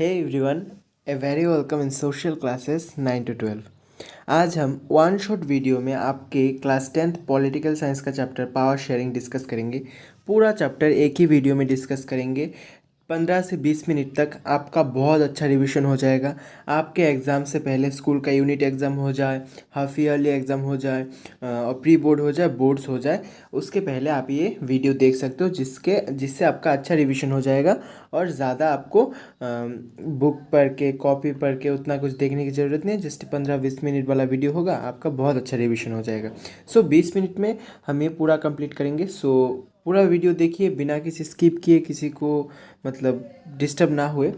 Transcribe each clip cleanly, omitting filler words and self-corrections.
Hey everyone, a very welcome in social classes 9 to 12। आज हम one shot video में आपके क्लास 10th पॉलिटिकल साइंस का chapter power sharing discuss करेंगे। पूरा चैप्टर एक ही वीडियो में डिस्कस करेंगे। 15 से 20 मिनट तक आपका बहुत अच्छा रिवीजन हो जाएगा। आपके एग्ज़ाम से पहले स्कूल का यूनिट एग्ज़ाम हो जाए, हाफ ईयरली एग्ज़ाम हो जाए और प्री बोर्ड हो जाए, बोर्ड्स हो जाए, उसके पहले आप ये वीडियो देख सकते हो जिससे आपका अच्छा रिवीजन हो जाएगा और ज़्यादा आपको बुक पढ़ के कॉपी पढ़ के उतना कुछ देखने की ज़रूरत नहीं है। जस्ट 15-20 मिनट वाला वीडियो होगा, आपका बहुत अच्छा रिवीजन हो जाएगा। 20 मिनट में हम ये पूरा कंप्लीट करेंगे। पूरा वीडियो देखिए बिना किसी स्किप किए, किसी को मतलब डिस्टर्ब ना हुए।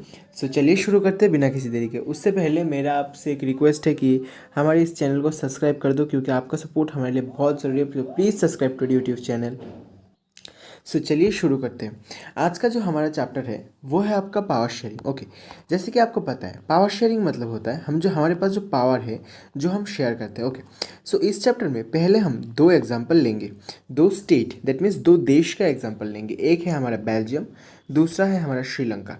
चलिए शुरू करते हैं बिना किसी देरी के। उससे पहले मेरा आपसे एक रिक्वेस्ट है कि हमारे इस चैनल को सब्सक्राइब कर दो, क्योंकि आपका सपोर्ट हमारे लिए बहुत ज़रूरी है। Please subscribe to YouTube channel. चलिए शुरू करते हैं। आज का जो हमारा चैप्टर है वो है आपका पावर शेयरिंग। ओके, जैसे कि आपको पता है पावर शेयरिंग मतलब होता है हमारे पास जो पावर है जो हम शेयर करते हैं। ओके, इस चैप्टर में पहले हम दो एग्जांपल लेंगे, दो स्टेट दैट मीन्स दो देश का एग्जांपल लेंगे। एक है हमारा बेल्जियम, दूसरा है हमारा श्रीलंका।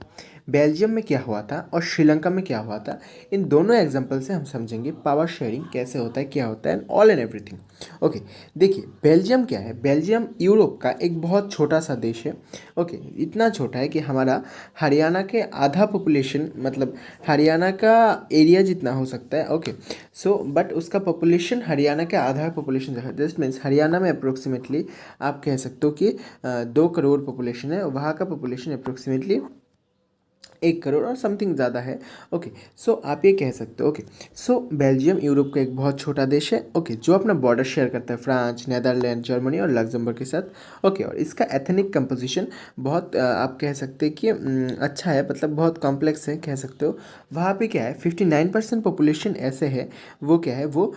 बेल्जियम में क्या हुआ था और श्रीलंका में क्या हुआ था, इन दोनों एग्जांपल से हम समझेंगे पावर शेयरिंग कैसे होता है, क्या होता है, ऑल एंड एवरीथिंग। ओके, देखिए बेल्जियम क्या है। बेल्जियम यूरोप का एक बहुत छोटा सा देश है। ओके, इतना छोटा है कि हमारा हरियाणा के आधा पॉपुलेशन, मतलब हरियाणा का एरिया जितना हो सकता है। ओके, बट उसका पॉपुलेशन हरियाणा के आधा पॉपुलेशन जस्ट मीन्स हरियाणा में अप्रोक्सीमेटली आप कह सकते हो कि 2 करोड़ पॉपुलेशन है, वहाँ का पॉपुलेशन अप्रोक्सीमेटली 1 करोड़ और समथिंग ज़्यादा है। ओके, आप ये कह सकते हो। ओके, बेल्जियम यूरोप का एक बहुत छोटा देश है। ओके, जो अपना बॉर्डर शेयर करता है फ्रांस, नेदरलैंड, जर्मनी और लग्जमबर्ग के साथ। ओके, और इसका एथनिक कंपोजिशन बहुत आप कह सकते हैं कि अच्छा है, मतलब बहुत कॉम्प्लेक्स है कह सकते हो। वहाँ पे क्या है 59% पॉपुलेशन ऐसे है, वो क्या है वो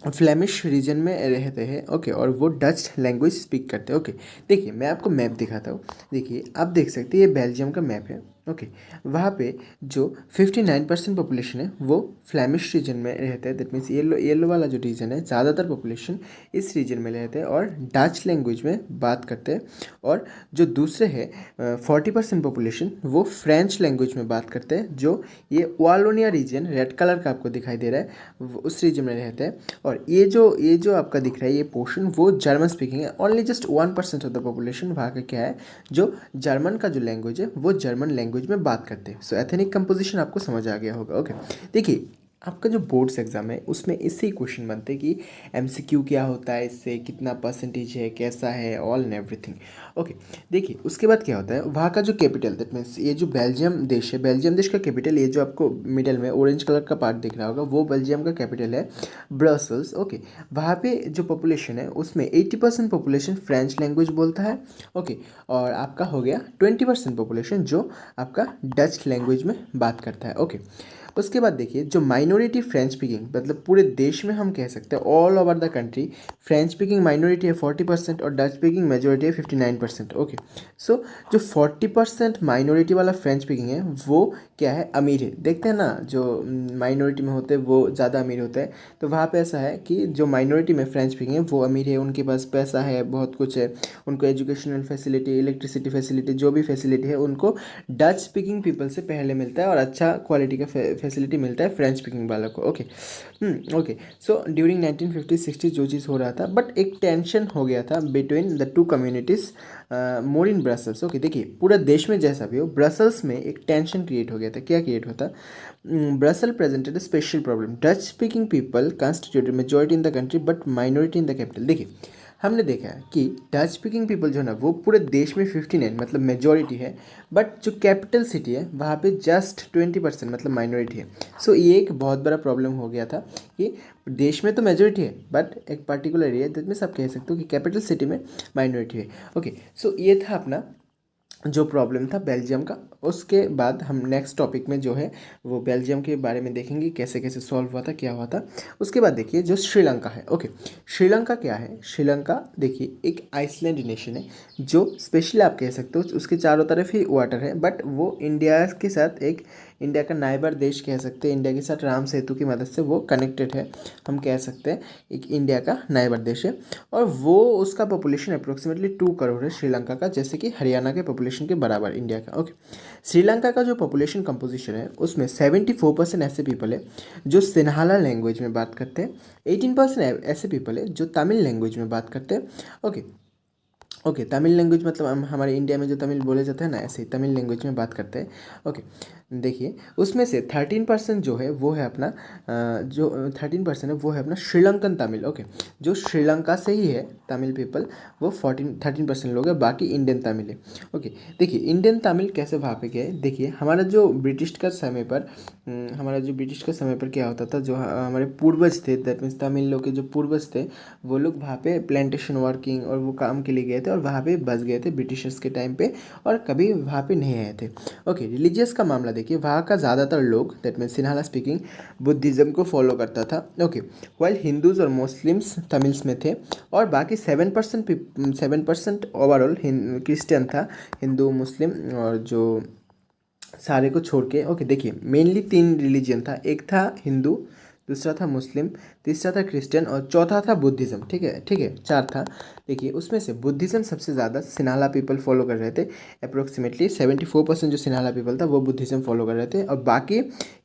फ्लेमिश रीजन में रहते हैं। ओके, और वो डच लैंग्वेज स्पीक करते हैं। ओके, देखिए मैं आपको मैप दिखाता हूँ। देखिए आप देख सकते हैं ये बेल्जियम का मैप है। ओके, वहाँ पे जो 59% पॉपुलेशन है वो फ्लेमिश रीजन में रहते हैं। दैट मीन्स येलो वाला जो रीजन है ज़्यादातर पॉपुलेशन इस रीजन में रहते हैं और डच लैंग्वेज में बात करते हैं। और जो दूसरे है 40% पॉपुलेशन वो फ्रेंच लैंग्वेज में बात करते हैं। जो ये वालोनिया रीजन रेड कलर का आपको दिखाई दे रहा है उस रीजन में रहते हैं। और ये जो आपका दिख रहा है ये पोर्शन वो जर्मन स्पीकिंग है। Only just 1% of the population वहाँ का क्या है जो जर्मन का जो लैंग्वेज है वो जर्मन लैंग्वेज में बात करते हैं। एथनिक कंपोजिशन आपको समझ आ गया होगा। ओके, देखिए आपका जो बोर्ड्स एग्जाम है उसमें इससे ही क्वेश्चन बनते हैं कि एमसीक्यू क्या होता है, इससे कितना परसेंटेज है, कैसा है, ऑल एंड एवरीथिंग। ओके, देखिए उसके बाद क्या होता है वहाँ का जो कैपिटल, दैट मीन्स ये जो बेल्जियम देश है, बेल्जियम देश का कैपिटल, ये जो आपको मिडल में ऑरेंज कलर का पार्ट दिख रहा होगा वो बेल्जियम का कैपिटल है ब्रसल्स। ओके, वहाँ पे जो पॉपुलेशन है उसमें 80% पॉपुलेशन फ्रेंच लैंग्वेज बोलता है। ओके, और आपका हो गया 20% पॉपुलेशन जो आपका डच लैंग्वेज में बात करता है। ओके, उसके बाद देखिए जो माइनॉरिटी फ्रेंच स्पीकिंग, मतलब पूरे देश में हम कह सकते हैं all over the country French speaking minority है 40% और डच स्पीकिंग मेजोरिटी है 59%। ओके, जो 40% माइनॉरिटी वाला फ्रेंच स्पीकिंग है वो क्या है, अमीर है। देखते हैं ना जो माइनॉरिटी में होते हैं वो ज़्यादा अमीर होता है। तो वहाँ पे ऐसा है कि जो माइनॉरिटी में फ्रेंच स्पीकिंग है वो अमीर है, उनके पास पैसा है, बहुत कुछ है, उनको एजुकेशनल फैसिलिटी, इलेक्ट्रिसिटी फैसिलिटी, जो भी फैसिलिटी है उनको डच स्पीकिंग पीपल से पहले मिलता है और अच्छा क्वालिटी का फैसिलिटी मिलता है फ्रेंच स्पीकिंग वालों को। ओके, ओके, ड्यूरिंग 1950-60 जो चीज़ हो रहा था, बट एक टेंशन हो गया था between the two communities more in Brussels. Okay, देखिए पूरा देश में जैसा भी हो ब्रसल्स में एक टेंशन क्रिएट हो गया था। क्या क्रिएट होता, Brussels presented a special problem, Dutch speaking people constituted majority in the country but minority in the capital. देखिए हमने देखा है कि डच स्पीकिंग पीपल जो है ना वो पूरे देश में 59 मतलब मेजॉरिटी है, बट जो कैपिटल सिटी है वहाँ पे जस्ट 20% मतलब माइनॉरिटी है। ये एक बहुत बड़ा प्रॉब्लम हो गया था कि देश में तो मेजॉरिटी है बट एक पर्टिकुलर एरिया जिसमें सब कह सकते हो कि कैपिटल सिटी में माइनॉरिटी है। ओके, ये था अपना जो प्रॉब्लम था बेल्जियम का। उसके बाद हम नेक्स्ट टॉपिक में जो है वो बेल्जियम के बारे में देखेंगे कैसे कैसे सॉल्व हुआ था, क्या हुआ था। उसके बाद देखिए जो श्रीलंका है। ओके, श्रीलंका क्या है, श्रीलंका देखिए एक आइसलैंड नेशन है जो स्पेशली आप कह सकते हो उसके चारों तरफ ही वाटर है, बट वो इंडिया के साथ एक इंडिया का नाइबर देश कह सकते हैं। इंडिया के साथ राम सेतु की मदद से वो कनेक्टेड है, हम कह सकते हैं एक इंडिया का नाइबर देश है। और वो उसका पॉपुलेशन अप्रोक्सीमेटली 2 करोड़ है श्रीलंका का, जैसे कि हरियाणा के पॉपुलेशन पॉपुलेशन के बराबर इंडिया का। ओके, श्रीलंका का जो पॉपुलेशन कंपोजिशन है उसमें 74% ऐसे पीपल है जो सिन्हाला लैंग्वेज में बात करते हैं, 18% ऐसे पीपल है जो तमिल लैंग्वेज में बात करते हैं। ओके ओके, तमिल लैंग्वेज मतलब हम हमारे इंडिया में जो तमिल बोले जाते हैं ना, ऐसे ही तमिल लैंग्वेज में बात करते हैं। ओके, देखिए उसमें से 13% जो है वो है अपना जो 13% है वो है अपना श्रीलंकन तमिल। ओके, जो श्रीलंका से ही है तमिल पीपल, वो 13% लोग हैं, बाकी इंडियन तमिल है। ओके, देखिए इंडियन तमिल कैसे वहाँ पे गए। देखिए हमारा जो ब्रिटिश का समय पर क्या होता था, जो हमारे पूर्वज थे, दैट मीन्स तमिल लोग के जो पूर्वज थे, वो लोग वहाँ पे प्लांटेशन वर्किंग और वो काम के लिए गए थे और वहाँ पे बस गए थे ब्रिटिशर्स के टाइम पे, और कभी वहाँ पे नहीं आए थे। ओके, रिलीजियस का मामला देखिए, वहाँ का ज़्यादातर लोग, that means Sinhala speaking, Buddhism को फॉलो करता था। ओके, वाइल हिंदूज़ और मुस्लिम्स तमिल्स में थे, और बाकी 7% ओवरऑल क्रिश्चियन था, हिंदू मुस्लिम और जो सारे को छोड़ के। ओके, देखिए मेनली 3 रिलीजन था, एक था हिंदू, दूसरा था मुस्लिम, तीसरा था क्रिश्चियन और चौथा था बुद्धिज़्म। ठीक है, 4 था। देखिए उसमें से बुद्धिज़्म सबसे ज़्यादा सिन्हाला पीपल फॉलो कर रहे थे, अप्रोक्सीमेटली 74% जो सिन्हाला पीपल था वो बुद्धिज़्म फॉलो कर रहे थे, और बाकी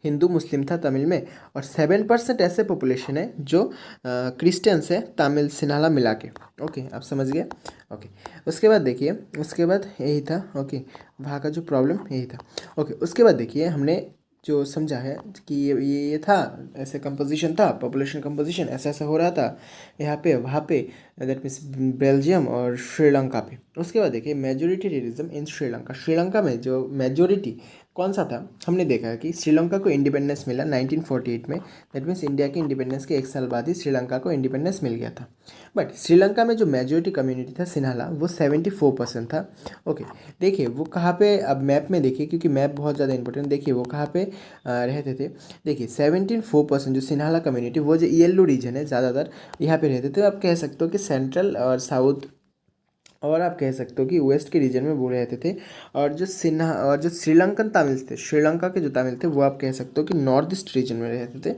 हिंदू मुस्लिम था तमिल में, और 7% ऐसे पॉपुलेशन है जो क्रिश्चियंस है तमिल सिन्हाला मिला के। ओके, आप समझ गए। ओके, उसके बाद देखिए, उसके बाद यही था। ओके, वहाँ का जो प्रॉब्लम यही था। ओके, उसके बाद देखिए हमने जो समझा है कि ये था, ऐसे कंपोजिशन था, पॉपुलेशन कंपोजिशन ऐसा ऐसा हो रहा था यहाँ पे वहाँ पे, दैट मीन्स बेल्जियम और श्रीलंका पे। उसके बाद देखिए मेजोरिटेरिज्म इन श्रीलंका, श्रीलंका में जो मेजोरिटी कौन सा था, हमने देखा है कि श्रीलंका को इंडिपेंडेंस मिला 1948 में, दैट मीन्स इंडिया के इंडिपेंडेंस के 1 साल बाद ही श्रीलंका को इंडिपेंडेंस मिल गया था। बट श्रीलंका में जो मेजोरिटी कम्युनिटी था सिन्हाला, वो 74% था। ओके, देखिए वो कहाँ पे, अब मैप में देखिए क्योंकि मैप बहुत ज़्यादा इंपॉर्टेंट, देखिए वो कहाँ पे रहते थे। देखिए 74% जो सिन्हाला कम्युनिटी, वो जो येलो रीजन है ज़्यादातर यहाँ पे रहते थे। आप कह सकते हो कि सेंट्रल और साउथ, और आप कह सकते हो कि वेस्ट के रीजन में वो रहते थे। और जो श्रीलंकन तमिल्स थे, श्रीलंका के जो तमिल थे, वो आप कह सकते हो कि नॉर्थ ईस्ट रीजन में रहते थे।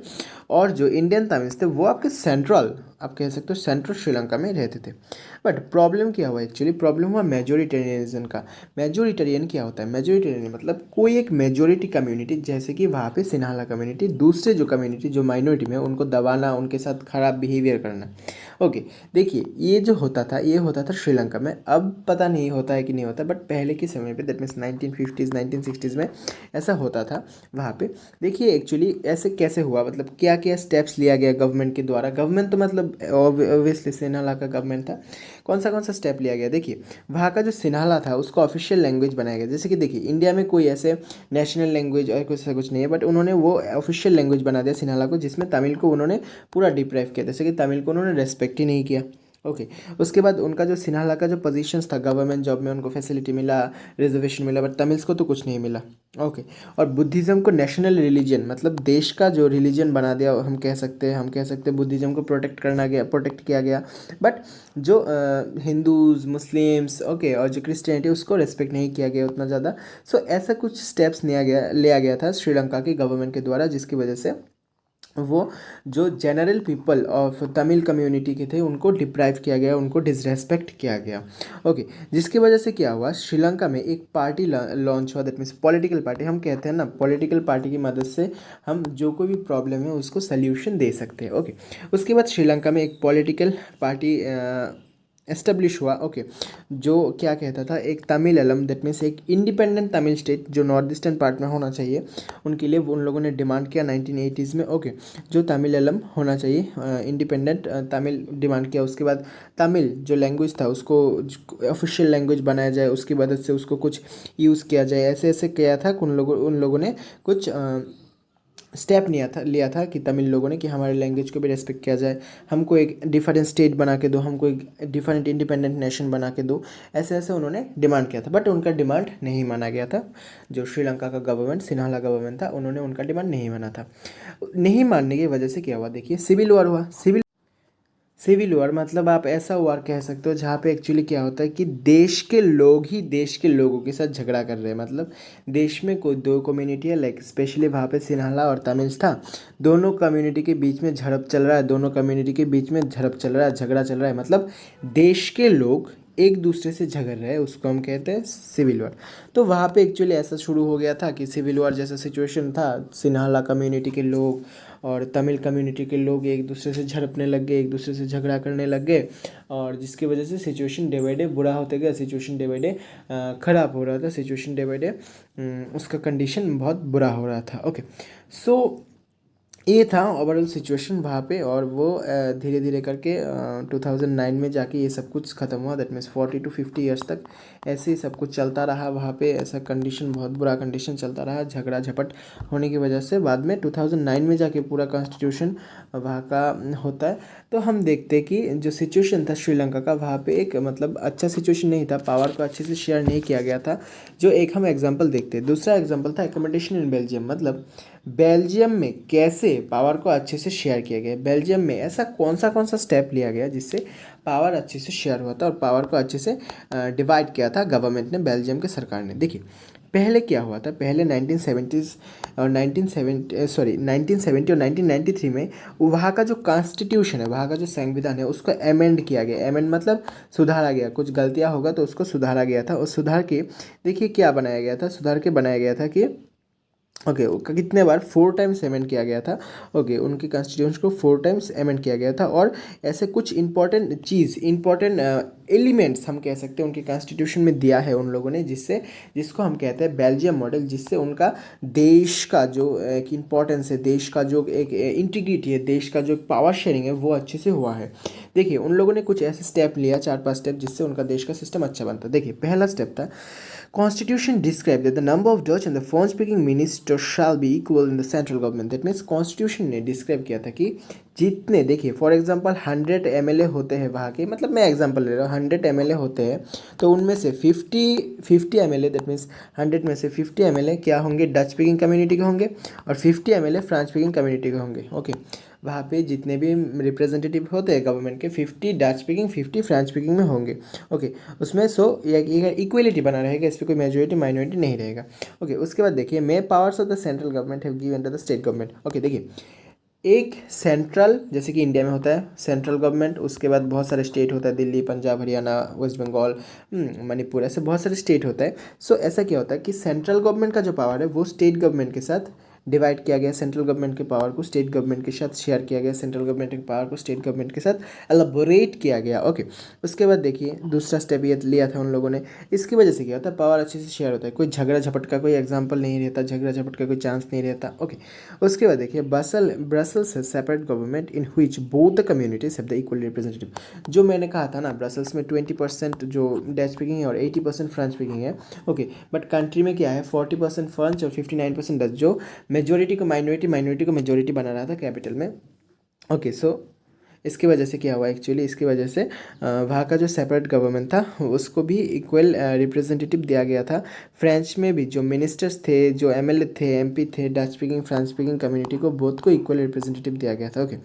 और जो इंडियन तमिल्स थे वो आपके सेंट्रल, आप कह सकते हो सेंट्रल श्रीलंका में रहते थे। बट प्रॉब्लम क्या हुआ, एक्चुअली प्रॉब्लम हुआ मेजोरिटेरियनिज्म का। मेजोरिटेरियन क्या होता है, मेजोरिटेरियन मतलब कोई एक मेजोरिटी कम्युनिटी, जैसे कि वहाँ पे सिन्हाला कम्युनिटी, दूसरे जो कम्युनिटी जो माइनॉरिटी में, उनको दबाना, उनके साथ खराब बिहेवियर करना। ओके, देखिए ये जो होता था, ये होता था श्रीलंका में। अब पता नहीं होता है कि नहीं होता, बट पहले के समय पे, दैट मीन्स 1950s 1960s में ऐसा होता था वहाँ पे। देखिए एक्चुअली ऐसे कैसे हुआ, मतलब क्या क्या स्टेप्स लिया गया गवर्नमेंट के द्वारा। गवर्नमेंट तो मतलब ऑब्वियसली सिन्हाला का गवर्नमेंट था। कौन सा स्टेप लिया गया, देखिए वहाँ का जो सिन्हाला था उसको ऑफिशियल लैंग्वेज बनाया गया। जैसे कि देखिए इंडिया में कोई ऐसे नेशनल लैंग्वेज और कुछ ऐसा कुछ नहीं है, बट उन्होंने वो ऑफिशियल लैंग्वेज बना दिया सिन्हाला को, जिसमें तमिल को उन्होंने पूरा डिप्राइव किया, जैसे कि तमिल को उन्होंने रेस्पेक्ट ही नहीं किया। ओके, उसके बाद उनका जो सिन्हाला का जो पोजीशंस था, गवर्नमेंट जॉब में उनको फैसिलिटी मिला, रिजर्वेशन मिला, बट तमिल्स को तो कुछ नहीं मिला। ओके, और बुद्धिज़्म को नेशनल रिलीजन, मतलब देश का जो रिलीजन बना दिया, हम कह सकते हैं बुद्धिज़्म को प्रोटेक्ट किया गया। बट जो हिंदूज़, मुस्लिम्स, ओके, और जो क्रिश्चियनिटी, उसको रेस्पेक्ट नहीं किया गया उतना ज़्यादा। सो ऐसा कुछ स्टेप्स लिया गया था श्रीलंका की गवर्नमेंट के द्वारा, जिसकी वजह से वो जो general people of Tamil community के थे उनको डिप्राइव किया गया, उनको डिसरेस्पेक्ट किया गया। ओके, जिसकी वजह से क्या हुआ, श्रीलंका में एक पार्टी लॉन्च हुआ, दैट मीन्स पॉलिटिकल पार्टी। हम कहते हैं ना, पॉलिटिकल पार्टी की मदद से हम जो कोई भी प्रॉब्लम है उसको सल्यूशन दे सकते हैं। ओके, उसके बाद श्रीलंका में एक पॉलिटिकल पार्टी एस्टेब्लिश हुआ। ओके, जो क्या कहता था, एक तमिल अलम, दैट मीन्स एक इंडिपेंडेंट तमिल स्टेट जो नॉर्थ ईस्टर्न पार्ट में होना चाहिए, उनके लिए उन लोगों ने डिमांड किया 1980s में। ओके, जो तमिल अलम होना चाहिए, इंडिपेंडेंट तमिल डिमांड किया। उसके बाद तमिल जो लैंग्वेज था उसको ऑफिशियल लैंग्वेज बनाया जाए, उसकी मदद से उसको कुछ यूज़ किया जाए, ऐसे ऐसे किया था। उन लोगों ने कुछ स्टेप लिया था कि तमिल लोगों ने, कि हमारे लैंग्वेज को भी रेस्पेक्ट किया जाए, हमको एक डिफरेंट स्टेट बना के दो, हमको एक डिफरेंट इंडिपेंडेंट नेशन बना के दो, ऐसे ऐसे उन्होंने डिमांड किया था। बट उनका डिमांड नहीं माना गया था। जो श्रीलंका का गवर्नमेंट, सिन्हाला गवर्नमेंट था, उन्होंने उनका डिमांड नहीं माना था। नहीं मानने की वजह से क्या हुआ, देखिए सिविल वॉर हुआ। सिविल वॉर मतलब आप ऐसा वॉर कह सकते हो जहाँ पे एक्चुअली क्या होता है कि देश के लोग ही देश के लोगों के साथ झगड़ा कर रहे हैं। मतलब देश में कोई 2 कम्युनिटी है, लाइक स्पेशली वहाँ पे सिन्हाला और तमिल्स था, दोनों कम्युनिटी के बीच में झड़प चल रहा है, दोनों कम्युनिटी के बीच में झड़प चल रहा है, झगड़ा चल रहा है। मतलब देश के लोग एक दूसरे से झगड़ रहे हैं उसको हम कहते हैं सिविल वॉर। तो वहाँ पे एक्चुअली ऐसा शुरू हो गया था कि सिविल वॉर जैसा सिचुएशन था, सिन्हाला कम्युनिटी के लोग और तमिल कम्युनिटी के लोग एक दूसरे से झड़पने लग गए, एक दूसरे से झगड़ा करने लग गए, और जिसकी वजह से सिचुएशन डे बाई डे बुरा होते गया, सिचुएशन डे बाई डे ख़राब हो रहा था, सिचुएशन डे बाई डे उसका कंडीशन बहुत बुरा हो रहा था। ओके, सो ये था ओवरऑल सिचुएशन वहाँ पे, और वो धीरे धीरे करके 2009 में जाके ये सब कुछ ख़त्म हुआ। दैट मीन्स 40 to 50 ईयर्स तक ऐसे ही सब कुछ चलता रहा वहाँ पे, ऐसा कंडीशन, बहुत बुरा कंडीशन चलता रहा, झगड़ा झपट होने की वजह से बाद में 2009 में जाके पूरा कॉन्स्टिट्यूशन वहाँ का होता है। तो हम देखते हैं कि जो सिचुएशन था श्रीलंका का, वहाँ पे एक मतलब अच्छा सिचुएशन नहीं था, पावर को अच्छे से शेयर नहीं किया गया था। जो एक हम एग्जांपल देखते हैं, दूसरा एग्जांपल था एकोमोडेशन इन बेल्जियम, मतलब बेल्जियम में कैसे पावर को अच्छे से शेयर किया गया। बेल्जियम में ऐसा कौन सा स्टेप लिया गया जिससे पावर अच्छे से शेयर हुआ था और पावर को अच्छे से डिवाइड किया था गवर्नमेंट ने, बेल्जियम के सरकार ने। देखिए पहले क्या हुआ था, पहले 1970s और 1970 और 1993 में वहाँ का जो कॉन्स्टिट्यूशन है, वहाँ का जो संविधान है, उसको अमेंड किया गया। अमेंड मतलब सुधारा गया, कुछ गलतियाँ होगा तो उसको सुधारा गया था। और सुधार के देखिए क्या बनाया गया था, सुधार के बनाया गया था कि ओके कितने बार 4 टाइम्स अमेंड किया गया था। ओके उनके कॉन्स्टिट्यूशन को 4 टाइम्स अमेंड किया गया था, और ऐसे कुछ इंपॉर्टेंट एलिमेंट्स हम कह सकते हैं उनके कॉन्स्टिट्यूशन में दिया है उन लोगों ने, जिसको हम कहते हैं बेल्जियम मॉडल, जिससे उनका देश का जो एक इम्पोर्टेंस है, देश का जो एक इंटीग्रिटी है, देश का जो पावर शेयरिंग है, वो अच्छे से हुआ है। देखिए उन लोगों ने कुछ ऐसे स्टेप लिया, 4-5 स्टेप, जिससे उनका देश का सिस्टम अच्छा बनता। देखिए पहला स्टेप था, Constitution described that the number of Dutch and the foreign-speaking ministers shall be equal in the central government. That means Constitution ने डिस्क्राइब किया था कि जितने, देखिए फॉर एग्जांपल 100 एमएलए होते हैं वहाँ के, मतलब मैं एग्जांपल ले रहा हूँ, 100 एमएलए होते हैं, तो उनमें से 50 एमएलए, दैट मीन्स 100 में से 50 एमएलए क्या होंगे, डच स्पीकिंग कम्युनिटी के होंगे, और 50 एमएलए फ्रेंच स्पीकिंग कम्युनिटी के होंगे। ओके, वहाँ पे जितने भी रिप्रेजेंटेटिव होते हैं गवर्नमेंट के, 50 डच स्पीकिंग 50 फ्रेंच स्पीकिंग में होंगे। ओके, उसमें ये इक्वलिटी बना रहेगा, इस पर कोई मेजोरिटी माइनॉरिटी नहीं रहेगा। ओके, उसके बाद देखिए may powers of the central government have given to the state government. Okay, देखिए एक सेंट्रल, जैसे कि इंडिया में होता है सेंट्रल गवर्नमेंट, उसके बाद बहुत सारे स्टेट होता है, दिल्ली, पंजाब, हरियाणा, वेस्ट बंगाल, मणिपुर, ऐसे बहुत सारे स्टेट होता है। सो ऐसा क्या होता है कि सेंट्रल गवर्नमेंट का जो पावर है वो स्टेट गवर्नमेंट के साथ डिवाइड किया गया, सेंट्रल गवर्नमेंट के पावर को स्टेट गवर्नमेंट के साथ शेयर किया गया, सेंट्रल गवर्नमेंट के पावर को स्टेट गवर्नमेंट के साथ एलाबोरेट किया गया। ओके, उसके बाद देखिए दूसरा स्टेप ये लिया था उन लोगों ने। इसकी वजह से क्या होता है, पावर अच्छे से शेयर होता है, कोई झगड़ा झपट का कोई एग्जाम्पल नहीं रहता, झगड़ा झपट का कोई चांस नहीं रहता। ओके, उसके बाद देखिए ब्रसल्स है separate government in which both the communities have the equal representative. जो मैंने कहा था ना, ब्रसल्स में 20% जो डच स्पीकिंग है और 80% फ्रेंच स्पीकिंग है। ओके, बट कंट्री में क्या है, 40% फ्रेंच और 59% डच, जो मेजोरिटी को माइनॉरिटी, माइनॉरिटी को मेजोरिटी बना रहा था कैपिटल में। ओके, सो इसकी वजह से क्या हुआ एक्चुअली, इसकी वजह से वहाँ का जो सेपरेट गवर्नमेंट था उसको भी इक्वल रिप्रेजेंटेटिव दिया गया था। फ्रेंच में भी जो मिनिस्टर्स थे, जो एमएलए थे, एमपी थे, Dutch speaking French speaking community को बोथ को इक्वल रिप्रेजेंटेटिव दिया गया था। ओके,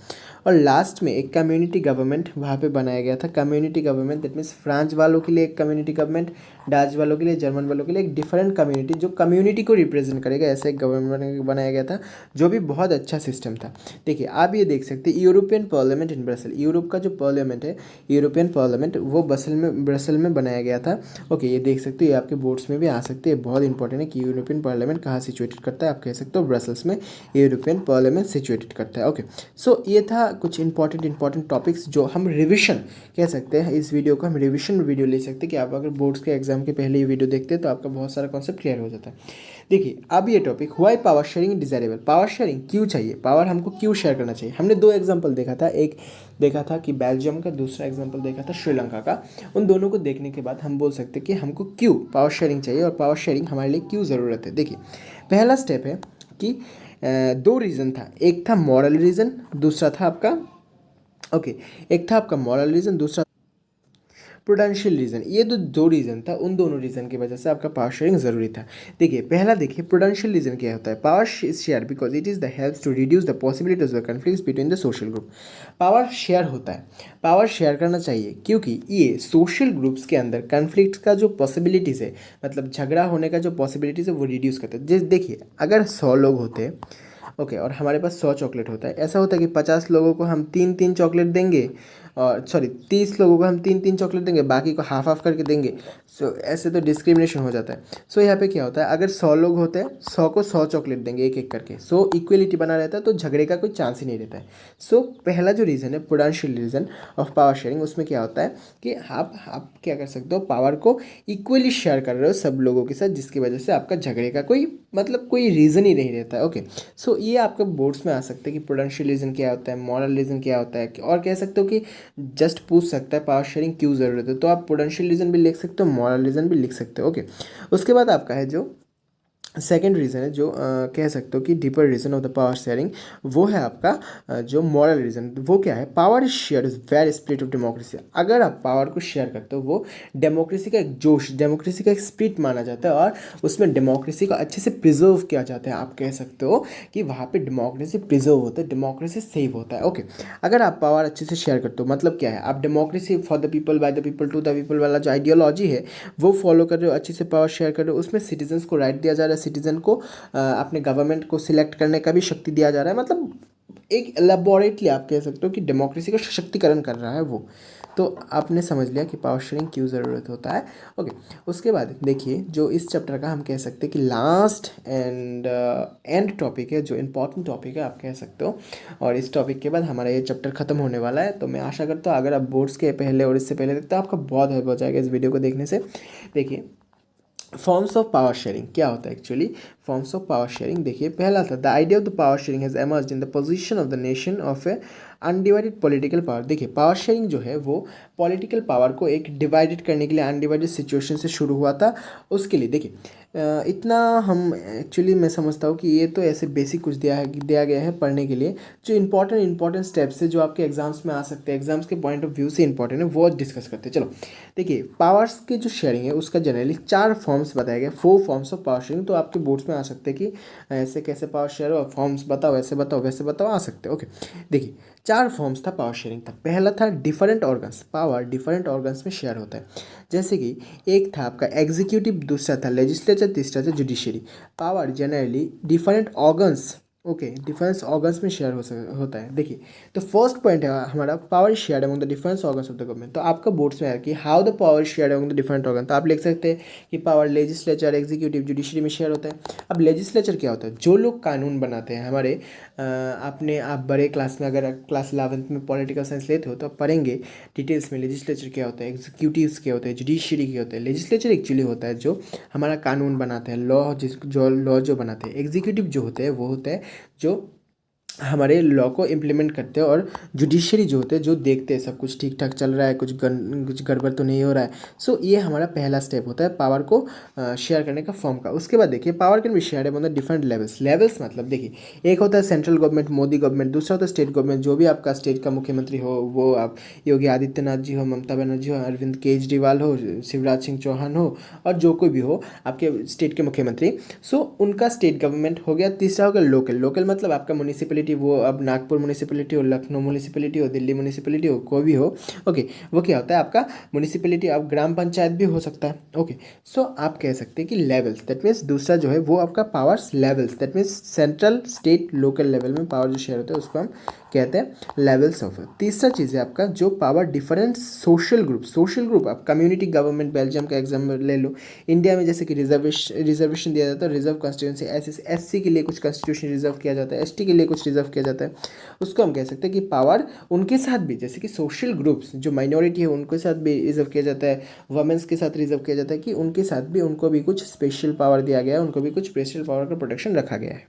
और लास्ट में एक कम्युनिटी गवर्नमेंट वहाँ पे बनाया गया था। Community government that means France वालों के लिए एक कम्युनिटी गवर्नमेंट, डच वालों के लिए, जर्मन वालों के लिए एक डिफरेंट कम्युनिटी, जो कम्युनिटी को रिप्रेजेंट करेगा, ऐसा एक गवर्नमेंट बनाया गया था, जो भी बहुत अच्छा सिस्टम था। देखिए आप ये देख सकते हैं European parliament in Brussels, Europe का जो पार्लियामेंट है, यूरोपियन पार्लियामेंट, वो ब्रसल में बनाया गया था। ओके, ये देख सकते हो, ये आपके बोर्ड्स में भी आ सकते हैं, बहुत इंपॉर्टेंट है कि यूरोपियन पार्लियामेंट कहाँ सिचुएटेड करता है। आप कह सकते हो ब्रसल्स में यूरोपियन पार्लियामेंट सिचुएटेड करता है। ओके, सो ये था कुछ इंपॉर्टेंट टॉपिक्स जो हम रिविजन कह सकते हैं। इस वीडियो को हम रिविजन वीडियो ले सकते हैं कि आप अगर बोर्ड्स के एग्जाम के पहले ये वीडियो देखते हैं तो आपका बहुत सारा कॉन्सेप्ट क्लियर हो जाता है। देखिए अब ये टॉपिक हुआ है power sharing desirable. Power sharing क्यों चाहिए, पावर हमको क्यों शेयर करना चाहिए। हमने 2 एग्जांपल देखा था, एक देखा था कि बेल्जियम का, दूसरा एग्जांपल देखा था श्रीलंका का। उन दोनों को देखने के बाद हम बोल सकते हैं कि हमको क्यों पावर शेयरिंग चाहिए और पावर शेयरिंग हमारे लिए क्यों ज़रूरत है। देखिए पहला स्टेप है कि 2 रीज़न था, एक था मॉरल रीज़न, दूसरा था आपका एक था आपका मॉरल रीज़न, दूसरा प्रोडेंशियल रीज़न। ये दो रीज़न था, उन दोनों रीज़न की वजह से आपका पावर शेयरिंग ज़रूरी था। देखिए पहला देखिए प्रोडेंशियल रीज़न क्या होता है। Power share because it is the helps to reduce the possibilities of conflicts between the social group. Power share होता है, पावर शेयर करना चाहिए क्योंकि ये सोशल ग्रुप्स के अंदर कन्फ्लिक्ट का जो पॉसिबिलिटीज़ है, मतलब झगड़ा होने का जो पॉसिबिलिटीज़ है, वो रिड्यूस करता है। जैसे देखिए अगर 100 लोग होते ओके और हमारे पास 100 चॉकलेट होता है, ऐसा होता है कि 50 लोगों को हम 3-3 चॉकलेट देंगे और सॉरी 30 लोगों को हम 3-3 चॉकलेट देंगे, बाकी को हाफ हाफ करके देंगे। सो ऐसे तो डिस्क्रिमिनेशन हो जाता है। सो यहाँ पे क्या होता है, अगर 100 लोग होते हैं 100 को 100 चॉकलेट देंगे एक एक करके। सो इक्वलिटी बना रहता है, तो झगड़े का कोई चांस ही नहीं रहता है। सो पहला जो रीज़न है prudential reason of power sharing, उसमें क्या होता है कि आप क्या कर सकते हो, पावर को इक्वली शेयर कर रहे हो सब लोगों के साथ, जिसकी वजह से आपका झगड़े का कोई मतलब कोई रीज़न ही नहीं रहता है। ओके, सो ये आपके बोर्ड्स में आ सकते हैं कि प्रूडेंशियल रीज़न क्या होता है, मॉरल रीज़न क्या होता है, और कह सकते हो कि जस्ट पूछ सकता है पावर शेयरिंग क्यों ज़रूरत है, तो आप प्रूडेंशियल रीज़न भी लिख सकते हो, मॉरल रीज़न भी लिख सकते हो। ओके, उसके बाद आपका है जो सेकेंड रीज़न है, जो कह सकते हो कि deeper reason of the power sharing, वो है आपका जो मॉरल रीज़न। वो क्या है, power is share is very split of democracy. अगर आप पावर को शेयर करते हो, वो डेमोक्रेसी का एक जोश, डेमोक्रेसी का एक स्प्रिट माना जाता है, और उसमें डेमोक्रेसी को अच्छे से प्रिजर्व किया जाता है। आप कह सकते हो कि वहाँ पे डेमोक्रेसी प्रिजर्व होता है, डेमोक्रेसी सेव होता है। ओके, अगर आप पावर अच्छे से शेयर करते हो, मतलब क्या है, आप democracy for the people by the people to the people वाला जो आइडियोलॉजी है वो फॉलो कर रहे हो, अच्छे से पावर शेयर कर रहे हो, उसमें सिटीजन्स को राइट दिया जा रहा है, सिटीजन को अपने गवर्नमेंट को सिलेक्ट करने का भी शक्ति दिया जा रहा है। मतलब एक एलेबोरेटली आप कह सकते हो कि डेमोक्रेसी का सशक्तिकरण कर रहा है वो। तो आपने समझ लिया कि पावर शेयरिंग क्यों ज़रूरत होता है। ओके, उसके बाद देखिए जो इस चैप्टर का हम कह सकते हैं कि लास्ट एंड टॉपिक है, जो इम्पॉर्टेंट टॉपिक है आप कह सकते हो, और इस टॉपिक के बाद हमारा ये चैप्टर ख़त्म होने वाला है। तो मैं आशा करता हूँ अगर आप बोर्ड्स के पहले और इससे पहले देखते हो, आपका बहुत हेल्प हो जाएगा इस वीडियो को देखने से। देखिए फॉर्म्स ऑफ पावर शेयरिंग क्या होता है actually. Forms of power sharing देखिए, पहला था the idea of the power sharing has emerged in the position of the nation of A undivided political power. देखिए पावर शेयरिंग जो है वो पॉलिटिकल पावर को एक डिवाइडेड करने के लिए अनडिवाइडेड सिचुएशन से शुरू हुआ था। उसके लिए देखिए इतना हम एक्चुअली मैं समझता हूँ कि ये तो ऐसे बेसिक कुछ दिया गया है पढ़ने के लिए। जो इंपॉर्टेंट स्टेप्स है जो आपके एग्जाम्स में आ सकते हैं, एग्जाम्स के पॉइंट ऑफ व्यू से इंपॉर्टेंट है, वो डिस्कस करते हैं। चलो देखिए पावर्स की जो शेयरिंग है उसका जनरली 4 फॉर्म्स बताए गए, 4 फॉर्म्स ऑफ पावर शेयरिंग। तो आपके बोर्ड्स में आ सकते हैं कि ऐसे कैसे पावर शेयर हो, फॉर्म्स बताओ, ऐसे बताओ, वैसे बताओ, आ सकते हैं। ओके, देखिए 4 फॉर्म्स था पावर शेयरिंग था। पहला था different organs, power different organs में शेयर होता है। जैसे कि एक था आपका एग्जीक्यूटिव, दूसरा था लेजिस्लेचर, तीसरा था judiciary. Power generally different organs, okay, difference organs में शेयर होता है। देखिए तो फर्स्ट पॉइंट है हमारा power share among the difference organs of the government. तो आपका बोर्ड्स में है कि how the power share among the different organ. तो आप लिख सकते हैं कि पावर लेजिस्लेचर, एग्जीक्यूटिव, जुडिशरी में शेयर होता है। अब लेजिस्लेचर क्या होता है, जो लोग कानून बनाते हैं हमारे आपने आप बड़े क्लास में अगर क्लास 11th में पॉलिटिकल साइंस लेते हो तो आप पढ़ेंगे डिटेल्स में लेजिस्लेचर क्या होता है, एग्जीक्यूटिव्स क्या होता है, जुडिशरी क्या होता है। लेजिस्लेचर एक्चुअली होता है जो हमारा कानून बनाते हैं, लॉ जो बनाते हैं। एग्जीक्यूटिव जो होते हैं वो होता है जो हमारे लॉ को इम्प्लीमेंट करते हैं, और जुडिशरी जो होते हैं जो देखते हैं सब कुछ ठीक ठाक चल रहा है, कुछ गड़बड़ तो नहीं हो रहा है। सो ये हमारा पहला स्टेप होता है पावर को शेयर करने का फॉर्म का। उसके बाद देखिए power can be share among the different levels मतलब देखिए एक होता है सेंट्रल गवर्नमेंट, मोदी गवर्नमेंट, दूसरा होता है स्टेट गवर्नमेंट, जो भी आपका स्टेट का मुख्यमंत्री हो, वो आप योगी आदित्यनाथ जी हो, ममता बनर्जी हो, अरविंद केजरीवाल हो, शिवराज सिंह चौहान हो, और जो कोई भी हो आपके स्टेट के मुख्यमंत्री। सो उनका स्टेट गवर्नमेंट हो गया। तीसरा हो गया लोकल मतलब आपका म्यूनिसिपलिटी, वो अब नागपुर म्यूनिसिपलिटी हो, लखनऊ म्यूनिसिपलिटी हो, दिल्ली म्यूनिसिपलिटी हो, कोई भी हो। ओके, वो क्या होता है आपका म्यूनिसिपलिटी, आप ग्राम पंचायत भी हो सकता है। ओके, सो आप कह सकते हैं कि लेवल्स, दैट मीन्स दूसरा जो है वो आपका powers levels, that means central, state, local level में पावर जो शेयर होता है उसको हम कहते हैं लेवल्स ऑफ। तीसरा चीज़ है आपका जो पावर डिफरेंट सोशल ग्रुप, आप कम्युनिटी गवर्नमेंट, बेल्जियम का एग्जाम्पल ले लो। इंडिया में जैसे कि रिजर्वेशन दिया जाता है, रिजर्व कॉन्स्टिट्यूंसी, एससी के लिए कुछ कॉन्स्टिट्यूशन रिजर्व किया जाता है, एसटी के लिए कुछ रिजर्व किया जाता है। उसको हम कह सकते हैं कि पावर उनके साथ भी, जैसे कि सोशल ग्रुप्स जो माइनॉरिटी है उनके साथ भी रिजर्व किया जाता है, वमेंस के साथ रिजर्व किया जाता है, कि उनके साथ भी उनको भी कुछ स्पेशल पावर दिया गया है, उनको भी कुछ स्पेशल पावर का प्रोटेक्शन रखा गया है।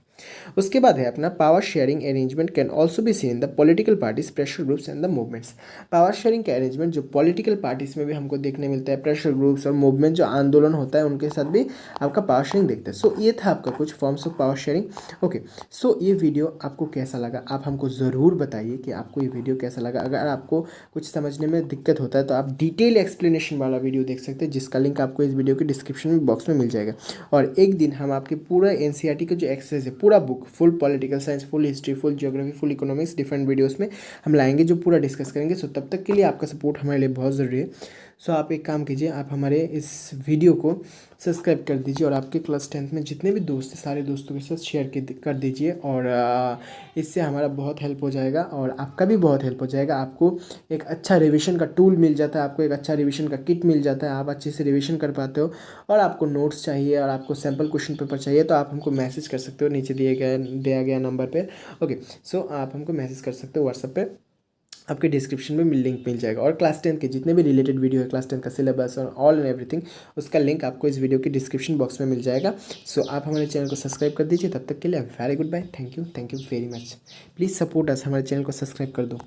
उसके बाद है अपना power sharing arrangement can also be seen in the political parties, pressure groups and the movements. Power sharing का अरेंजमेंट जो पॉलिटिकल पार्टीज में भी हमको देखने मिलता है, प्रेशर ग्रुप्स और मूवमेंट जो आंदोलन होता है उनके साथ भी आपका पावर शेयरिंग देखते हैं। सो ये था आपका कुछ forms of power sharing. Okay, so ये वीडियो आपको कैसा लगा आप हमको ज़रूर बताइए कि आपको ये वीडियो कैसा लगा। अगर आपको कुछ समझने में दिक्कत होता है तो आप डिटेल एक्सप्लेनेशन वाला वीडियो देख सकते हैं, जिसका लिंक आपको इस वीडियो के डिस्क्रिप्शन बॉक्स में मिल जाएगा। और एक दिन हम आपके पूरा एनसीईआरटी का जो एक्सरसाइज है, पूरा book, full political science, full history, full geography, full economics, different videos में हम लाएंगे जो पूरा डिस्कस करेंगे। सो तब तक के लिए आपका सपोर्ट हमारे लिए बहुत ज़रूरी है। सो आप एक काम कीजिए, आप हमारे इस वीडियो को सब्सक्राइब कर दीजिए और आपके क्लास 10th में जितने भी दोस्त हैं सारे दोस्तों के साथ शेयर कर दीजिए। और इससे हमारा बहुत हेल्प हो जाएगा और आपका भी बहुत हेल्प हो जाएगा। आपको एक अच्छा रिवीजन का टूल मिल जाता है, आपको एक अच्छा रिवीजन का किट मिल जाता है, आप अच्छे से रिवीजन कर पाते हो। और आपको नोट्स चाहिए और आपको सैम्पल क्वेश्चन पेपर चाहिए तो आप हमको मैसेज कर सकते हो नीचे दिया गया नंबर पे। ओके, सो आप हमको मैसेज कर सकते हो व्हाट्सएप पे, आपके डिस्क्रिप्शन में लिंक मिल जाएगा। और क्लास 10 के जितने भी रिलेटेड वीडियो है, क्लास 10 का सिलेबस और ऑल एंड एवरीथिंग, उसका लिंक आपको इस वीडियो की डिस्क्रिप्शन बॉक्स में मिल जाएगा। सो आप हमारे चैनल को सब्सक्राइब कर दीजिए। तब तक के लिए very good bye, thank you very much. Please support us, हमारे चैनल को सब्सक्राइब कर दो।